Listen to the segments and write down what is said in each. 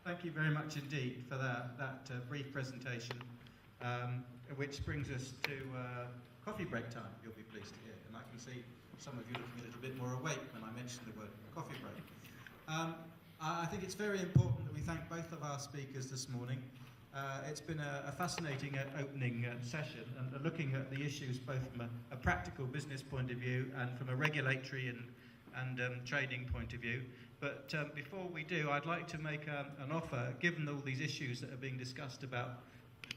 Thank you very much indeed for that brief presentation, which brings us to coffee break time, you'll be pleased to hear. And I can see some of you looking a little bit more awake when I mention the word coffee break. I think it's very important that we thank both of our speakers this morning. It's been a fascinating opening session, and looking at the issues both from a practical business point of view and from a regulatory and trading point of view. But before we do, I'd like to make an offer, given all these issues that are being discussed about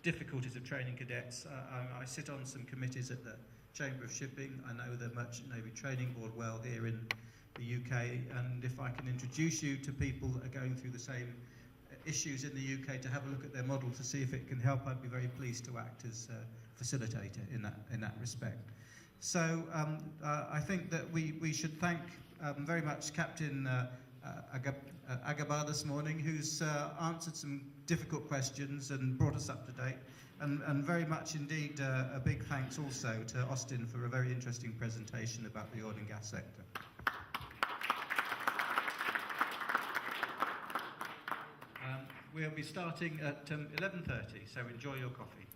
difficulties of training cadets. I sit on some committees at the Chamber of Shipping. I know the Merchant Navy Training Board well here in the UK, and if I can introduce you to people that are going through the same issues in the UK to have a look at their model to see if it can help, I'd be very pleased to act as a facilitator in that respect. So I think that we should thank very much Captain Agaba this morning, who's answered some difficult questions and brought us up to date, and very much indeed a big thanks also to Austin for a very interesting presentation about the oil and gas sector. We'll be starting at 11:30, so enjoy your coffee.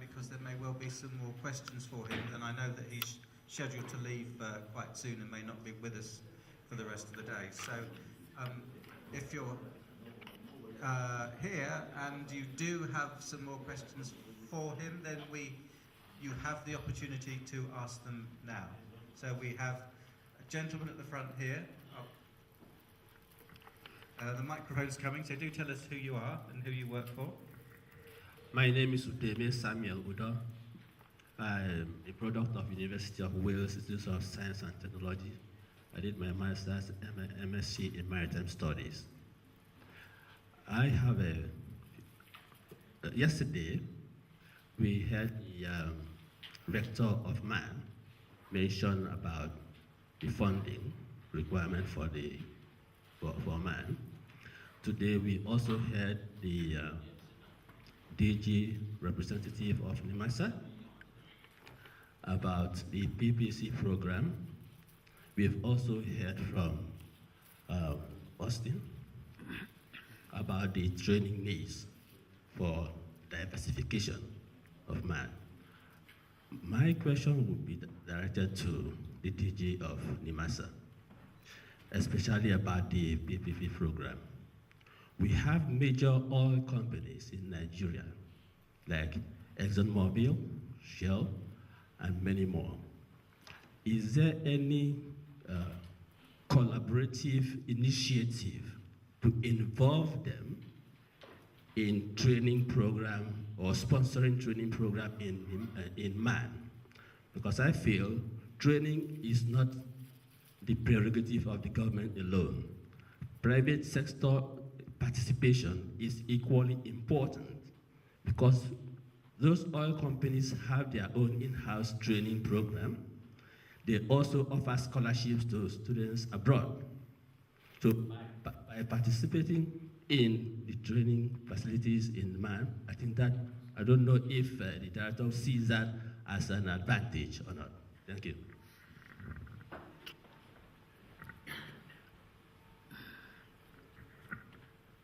Because there may well be some more questions for him, and I know that he's scheduled to leave quite soon and may not be with us for the rest of the day. So if you're here and you do have some more questions for him, then you have the opportunity to ask them now. So we have a gentleman at the front here. The microphone's coming, so do tell us who you are and who you work for. My name is Udeme Samuel Udo. I'm a product of University of Wales Institute of Science and Technology. I did my master's and MSc in Maritime Studies. I have yesterday we had the rector of MAN mention about the funding requirement for MAN. Today we also had the DG representative of NIMASA about the PPC program. We've also heard from Austin about the training needs for diversification of MAN. My question would be directed to the DG of NIMASA, especially about the PPP program. We have major oil companies in Nigeria, like ExxonMobil, Shell, and many more. Is there any collaborative initiative to involve them in training program or sponsoring training program in man? Because I feel training is not the prerogative of the government alone. Private sector participation is equally important because those oil companies have their own in-house training program. They also offer scholarships to students abroad. So by participating in the training facilities in man, I think that, I don't know if the director sees that as an advantage or not. Thank you.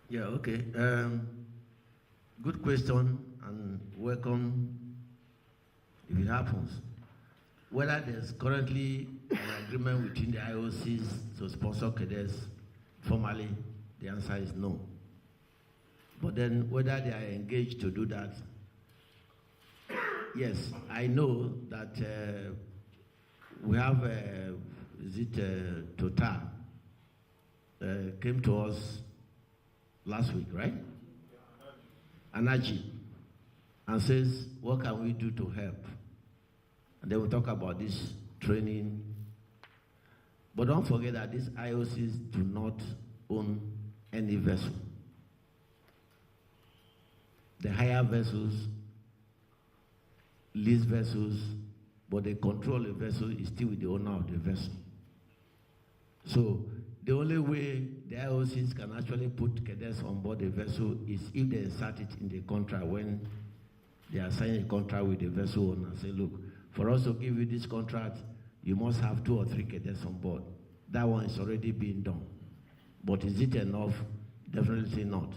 Yeah, okay. Good question and welcome if it happens. Whether there's currently an agreement between the IOCs to sponsor cadets formally, the answer is no. But then whether they are engaged to do that, yes, I know that we have, Total came to us last week, right? Energy, and says, what can we do to help? And then we'll talk about this training. But don't forget that these IOCs do not own any vessel. They hire vessels, lease vessels, but they control the vessel is still with the owner of the vessel. So the only way the IOCs can actually put cadets on board the vessel is if they insert it in the contract when they are signing a contract with the vessel owner. Say, look, for us to give you this contract, you must have 2 or 3 cadets on board. That one is already being done. But is it enough? Definitely not.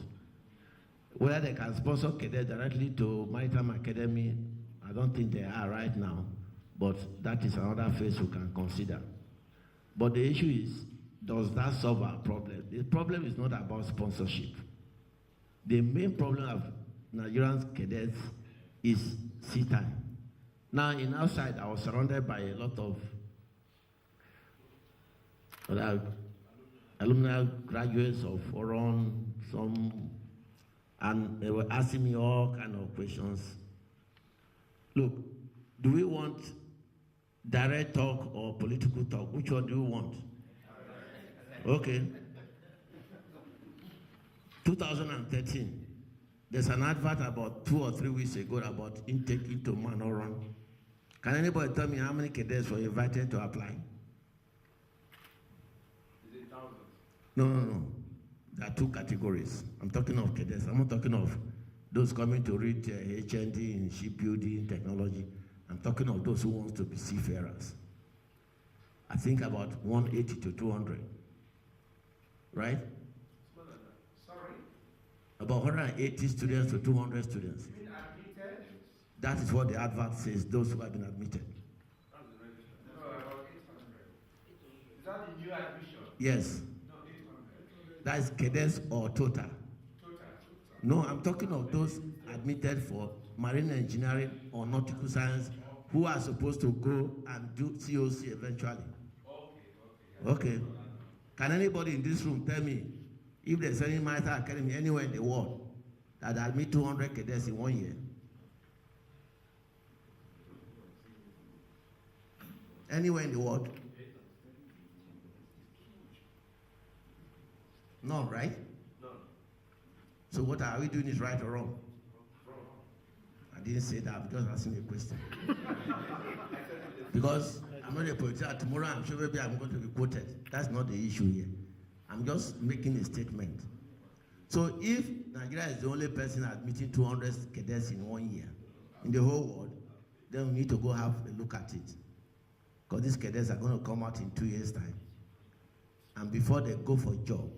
Whether they can sponsor cadets directly to Maritime Academy, I don't think they are right now, but that is another phase we can consider. But the issue is, does that solve our problem? The problem is not about sponsorship. The main problem of Nigerian cadets is sea time. Now, in outside, I was surrounded by a lot of alumni graduates of Oron, and they were asking me all kinds of questions. Look, do we want direct talk or political talk? Which one do you want? Okay. 2013, there's an advert about 2 or 3 weeks ago about intake into Manoran. Can anybody tell me how many cadets were invited to apply? Is it thousands? No. There are 2 categories. I'm talking of cadets. I'm not talking of those coming to read HND in shipbuilding technology. I'm talking of those who want to be seafarers. I think about 180 to 200. Right? Sorry? About 180 students to 200 students. You mean admitted? That is what the advert says, those who have been admitted. That's the register. No, about 800. Is that the new admission? Yes. No, 800. That is cadets or total. Total. No, I'm talking of those admitted for marine engineering or nautical science who are supposed to go and do COC eventually. Okay. Can anybody in this room tell me if there's any Maritime Academy anywhere in the world that admit 200 cadets in 1 year? Anywhere in the world? No, right? No. So what are we doing is right or wrong? I didn't say that because asking me a question. Because I'm not a politician. Tomorrow I'm sure maybe I'm going to be quoted. That's not the issue here. I'm just making a statement. So if Nigeria is the only person admitting 200 cadets in 1 year in the whole world, then we need to go have a look at it. Because these cadets are going to come out in 2 years' time. And before they go for a job,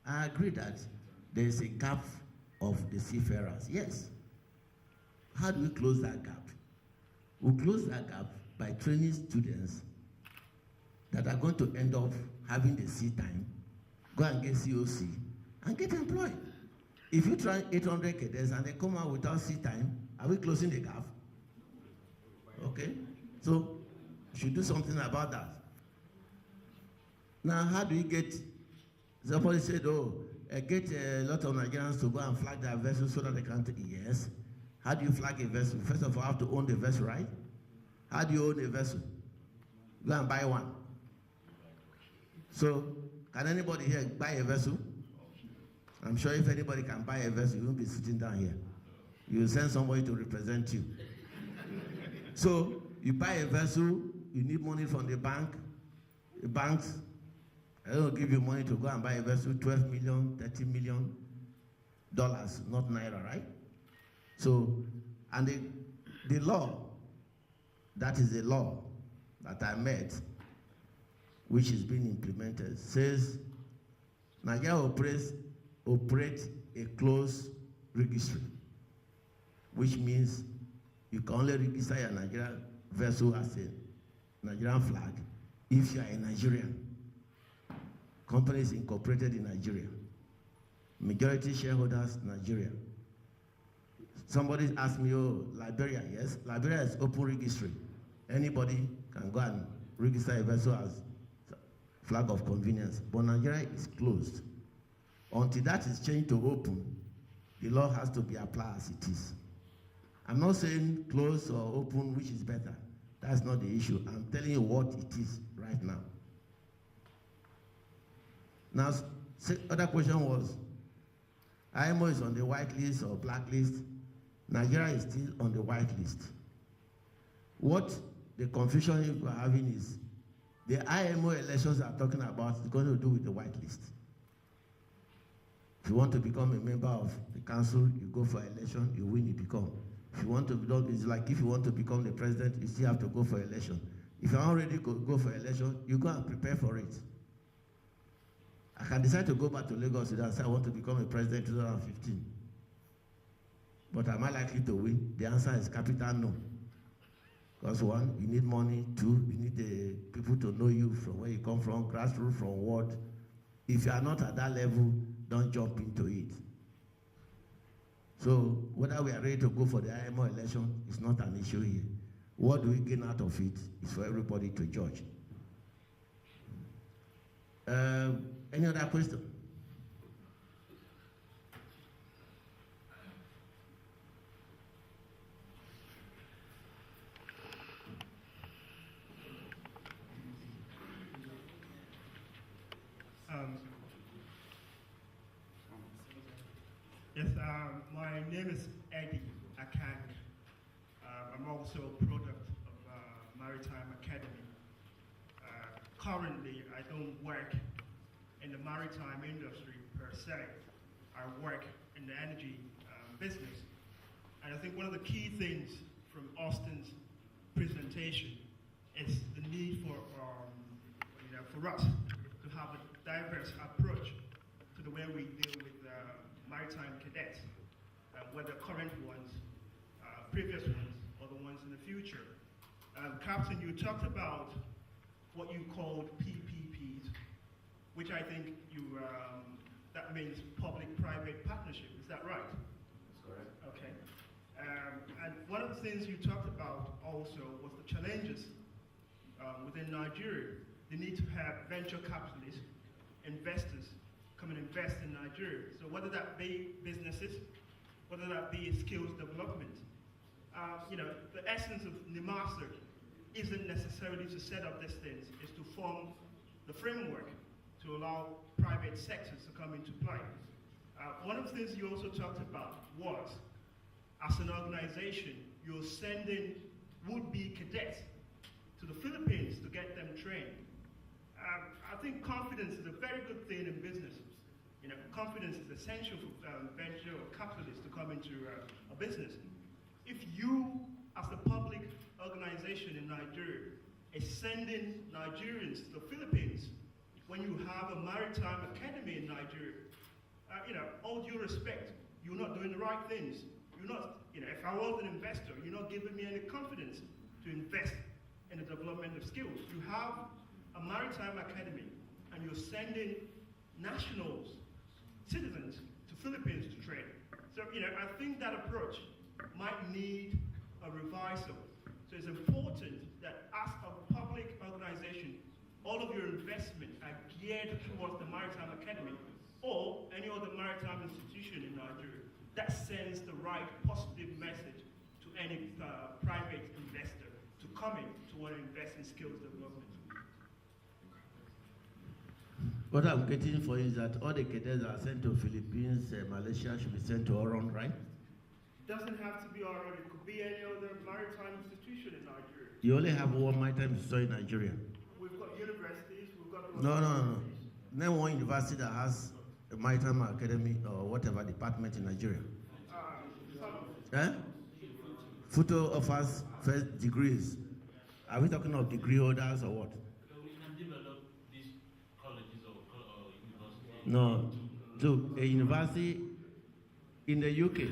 I agree that there is a gap of the seafarers. Yes. How do we close that gap? We close that gap by training students that are going to end up having the sea time, go and get COC, and get employed. If you try 800 cadets and they come out without sea time, are we closing the gap? Okay? So, you should do something about that. Now, how do you get, somebody said, oh, get a lot of Nigerians to go and flag their vessel so that they can take, yes. How do you flag a vessel? First of all, you have to own the vessel, right? How do you own a vessel? Go and buy one. So, can anybody here buy a vessel? I'm sure if anybody can buy a vessel, you won't be sitting down here. You will send somebody to represent you. So, you buy a vessel, you need money from the bank. The banks, they don't give you money to go and buy a vessel, $12 million, $30 million, not naira, right? So, and the law, that is the law that I made, which is being implemented, says Nigeria operates a closed registry, which means you can only register your Nigerian vessel as a Nigerian flag if you are a Nigerian. Companies incorporated in Nigeria. Majority shareholders, Nigeria. Somebody asked me, oh, Liberia, yes. Liberia is open registry. Anybody can go and register a vessel as flag of convenience. But Nigeria is closed. Until that is changed to open, the law has to be applied as it is. I'm not saying closed or open, which is better. That's not the issue. I'm telling you what it is right now. Now, other question was, IMO is on the white list or black list. Nigeria is still on the white list. What the confusion you are having is, the IMO elections are talking about is going to do with the white list. If you want to become a member of the council, you go for election, you win, you become. If you want to become, it's like if you want to become the president, you still have to go for election. If you're already go for election, you go and prepare for it. I can decide to go back to Lagos and say I want to become a president in 2015. But am I likely to win? The answer is capital no. Because one, you need money. Two, you need the people to know you from where you come from, grassroots, from ward. If you are not at that level, don't jump into it. So whether we are ready to go for the IMO election is not an issue here. What do we gain out of it is for everybody to judge. Any other question? Yes, my name is Eddie Akang. I'm also a product of Maritime Academy. Currently, I don't work in the maritime industry per se. I work in the energy business. And I think one of the key things from Austin's presentation is the need for us to have a diverse approach to the way we deal with maritime cadets, whether current ones, previous ones, or the ones in the future. Captain, you talked about what you called PPPs, which I think that means public-private partnership. Is that right? That's correct. Okay. And one of the things you talked about also was the challenges within Nigeria. The need to have venture capitalists, investors, come and invest in Nigeria. So whether that be businesses, whether that be skills development, the essence of NIMASA isn't necessarily to set up these things, it's to form the framework to allow private sectors to come into play. One of the things you also talked about was, as an organization, you're sending would-be cadets to the Philippines to get them trained. I think confidence is a very good thing in business. Confidence is essential for venture or capitalists to come into a business. If you, as a public organization in Nigeria, is sending Nigerians to the Philippines when you have a maritime academy in Nigeria, all due respect, you're not doing the right things. You're not, if I was an investor, you're not giving me any confidence to invest in the development of skills. You have a maritime academy and you're sending nationals, citizens to Philippines to train. So, I think that approach might need a revisal. So So it's important that as a public organization, all of your investment are geared towards the Maritime Academy or any other maritime institution in Nigeria. That sends the right positive message to any private investor to come in to want to invest in skills development. What I'm getting for is that all the cadets are sent to Philippines, Malaysia should be sent to Oron, right? Doesn't have to be Oron, it could be any other maritime institution in Nigeria. You only have one maritime institution in Nigeria. We've got universities, we've got... No. Name one university that has a maritime academy or whatever department in Nigeria. Futo offers first degrees. Are we talking of degree holders or what? We can develop these colleges or universities. No. Look, a university in the UK,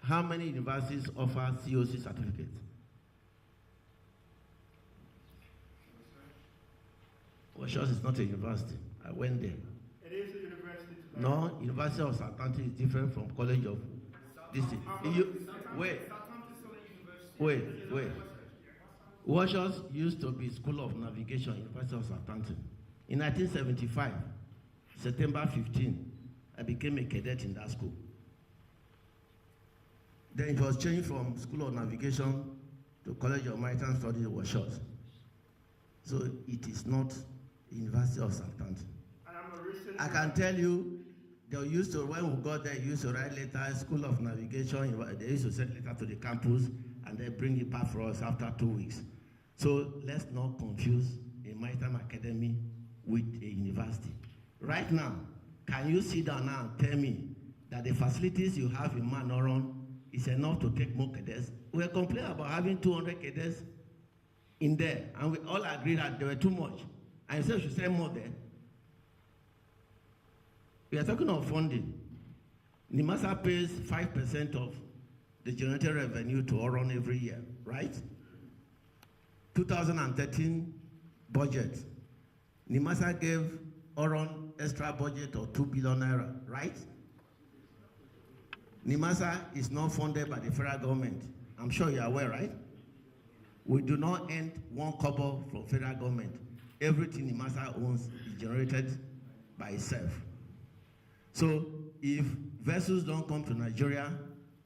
how many universities offer COC certificates? Well, sure, it's not a university. I went there. It is a university. No, University of Southampton is different from College of this. Wait. Washers used to be School of Navigation, University of Southampton. In 1975, September 15, I became a cadet in that school. Then it was changed from School of Navigation to College of Maritime Studies, Washers. So it is not University of Southampton. I can tell you, they used to, when we got there, used to write letters, School of Navigation, they used to send letter to the campus, and they bring it back for us after 2 weeks. So let's not confuse a maritime academy with a university. Right now, can you sit down now and tell me that the facilities you have in Oron is enough to take more cadets? We're complaining about having 200 cadets in there, and we all agree that they were too much. And so we should send more there. We are talking of funding. NIMASA pays 5% of the generated revenue to Oron every year, right? 2013 budget. NIMASA gave Oron extra budget of 2 billion naira, right? NIMASA is not funded by the federal government. I'm sure you're aware, right? We do not earn 1 kobo from federal government. Everything NIMASA owns is generated by itself. So if vessels don't come to Nigeria,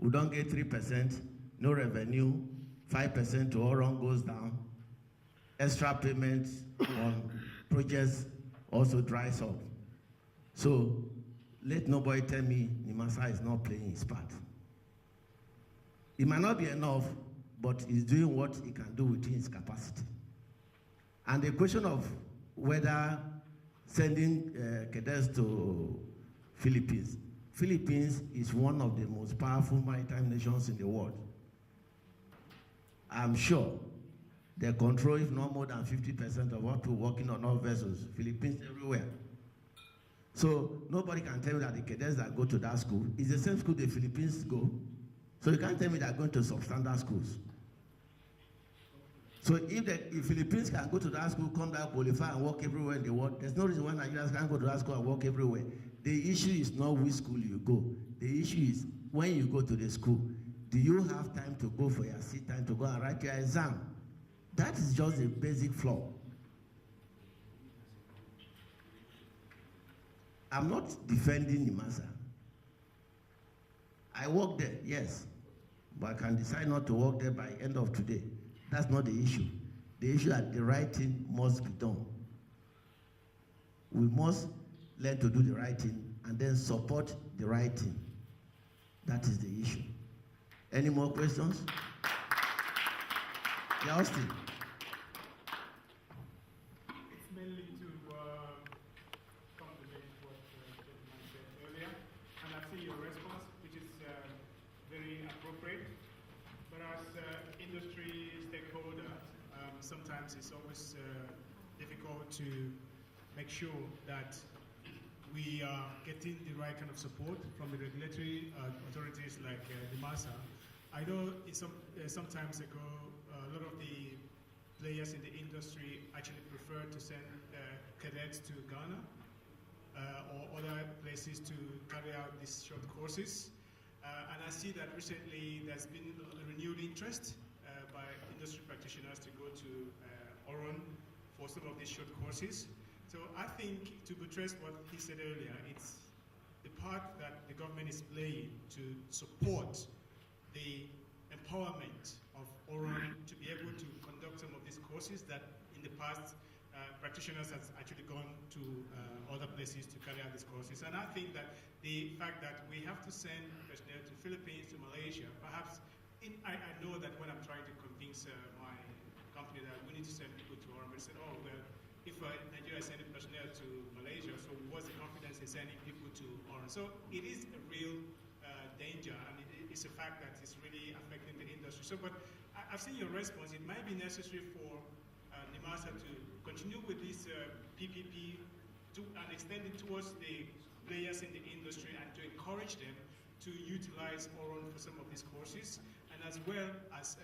we don't get 3%, no revenue, 5% to Oron goes down, extra payments on projects also dries up. So let nobody tell me NIMASA is not playing its part. It might not be enough, but it's doing what it can do within its capacity. And the question of whether sending cadets to Philippines is one of the most powerful maritime nations in the world. I'm sure they control, if not more than 50% of what people working on our vessels. Philippines everywhere. So nobody can tell me that the cadets that go to that school is the same school the Philippines go. So you can't tell me they're going to substandard schools. So if the Philippines can go to that school, come back, qualify, and work everywhere in the world, there's no reason why Nigerians can't go to that school and work everywhere. The issue is not which school you go. The issue is when you go to the school, do you have time to go for your seat time to go and write your exam? That is just a basic flaw. I'm not defending NIMASA. I work there, yes, but I can decide not to work there by end of today. That's not the issue. The issue is that the right thing must be done. We must learn to do the right thing and then support the right thing. That is the issue. Any more questions? Yeah, Austin. It's mainly to complement what gentleman said earlier, and I see your response, which is very appropriate. But as industry stakeholder, sometimes it's always difficult to make sure that we are getting the right kind of support from the regulatory authorities like NIMASA. I know sometimes ago, a lot of the players in the industry actually prefer to send cadets to Ghana or other places to carry out these short courses. And I see that recently there's been a renewed interest by industry practitioners to go to Oron for some of these short courses. So I think, to buttress what he said earlier, it's the part that the government is playing to support the empowerment of Oron to be able to conduct some of these courses that in the past practitioners have actually gone to other places to carry out these courses. And I think that the fact that we have to send personnel to Philippines, to Malaysia, perhaps, I know that when I'm trying to convince my company that we need to send people to Oron, they said, oh, well, if Nigeria is sending personnel to Malaysia, so what's the confidence in sending people to Oron? So it is a real danger, and it's a fact that it's really affecting the industry. So, but I've seen your response. It might be necessary for NIMASA to continue with this PPP and extend it towards the players in the industry and to encourage them to utilize Oron for some of these courses, and as well as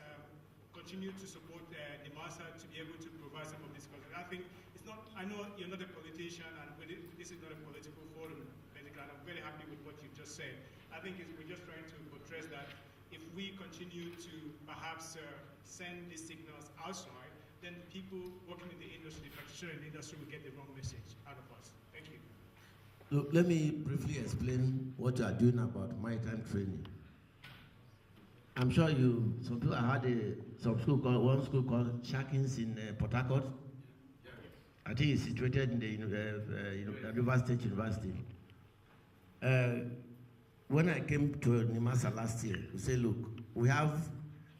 continue to support NIMASA to be able to provide some of these courses. I think it's not, I know you're not a politician, and this is not a political forum, and I'm very happy with what you just said. I think we're just trying to buttress that if we continue to perhaps send these signals outside, then people working in the industry, the practitioners in the industry, will get the wrong message out of us. Thank you. Look, let me briefly explain what you are doing about maritime training. I'm sure some people had one school called Shackins in Port Harcourt. I think it's situated in the River State University. When I came to NIMASA last year, we say, look, we have,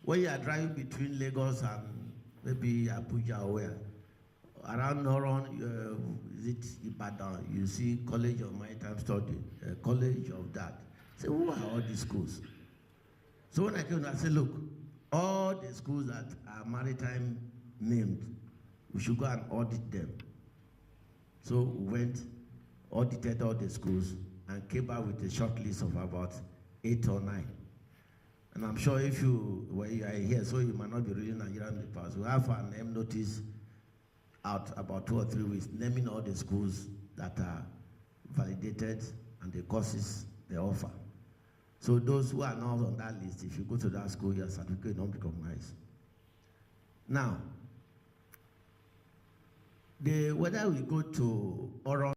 when you are driving between Lagos and maybe Abuja or where, around Oron, is it Ibadan, you see College of Maritime Study, College of that. Say, who are all these schools? So when I came, I said, look, all the schools that are maritime named, we should go and audit them. So we went, audited all the schools, and came back with a short list of about 8 or 9. And I'm sure if you are here, so you might not be reading Nigerian papers, we have a name notice out about 2 or 3 weeks, naming all the schools that are validated and the courses they offer. So those who are not on that list, if you go to that school, your certificate will not be recognized. Now, whether we go to Oron